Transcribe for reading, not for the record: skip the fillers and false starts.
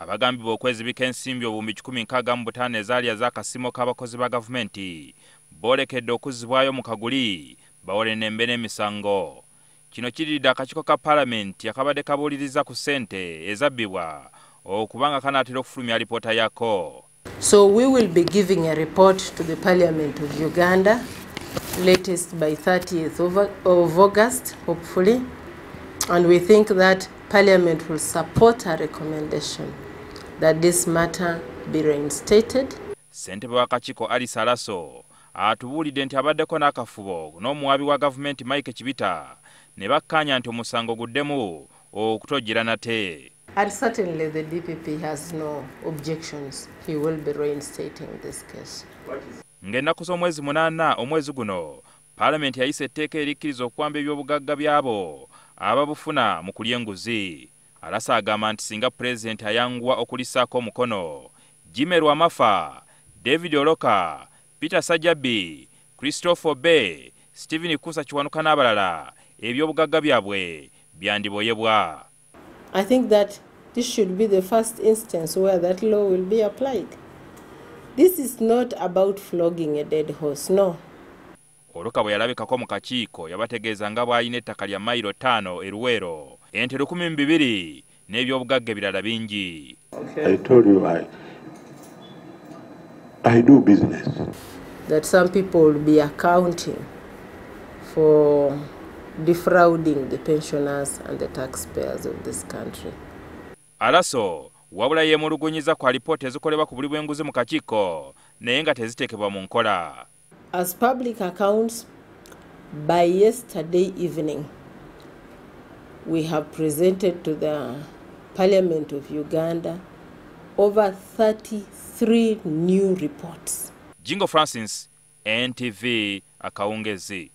abagambibwa okwezibika ensimbi obuwumbi 165 ezaali ez'akasiimo k'abakozi ba gavumenti boolekedde okuzzibwayo mu kaguli baweerennembe n'emisango. Kino kiridde akakiiko ka Paalamenti akabadde kabuuliriza ku ssente ezabbibwa okubanga kanaatera okufulumya alipoota yako. So we will be giving a report to the Parliament of Uganda latest by 30th of August, hopefully, and we think that Parliament will support our recommendation that this matter be reinstated. Sentebe wa kakiiko Alice Alaso atubuulidde nti abaddeko n'akafubo n'omuwaabi wa gavumenti Mike Chibita ne bakkaanya nti omusango guddemu okutojjera nate. And certainly the DPP has no objections. He will be reinstating this case. Ng'ennaku z'omwezi 8 omwezi guno, Paalamenti yayisa etteeka erikkiriza okuwamba ebyobugagga byabo ababufuna mu kulya enguzi. Alaso agamba nti singa Pulezidenti ayanguwa okulissaako omukono, Jimmy Rwamafa, David Oloka, Peter Sajjabi, Christopher Bay, Stephen Kusa Kiwanuka n'abalala ebyobugagga byabwe byandiboyebwa. I think that this should be the first instance where that law will be applied. This is not about flogging a dead horse, no. Oloka bwe yalabikako mu kakiiko yabategeeza nga bw'alina ettaka lya mayiro 5 e Luweero, ente 1200 n'ebyobugagga ebirala bingi. I told you I do business. That some people will be accounting for defrauding the pensioners and the taxpayers of this country. Alaso wabula yeemulugunyiza ku alipoota ezikolebwa ku buli bw'enguzi mu kakiiko naye nga teziteekebwa mu nkola. As public accounts, by yesterday evening, we have presented to the Parliament of Uganda over 33 new reports. Jingo Francis, NTV, Akawungeezi.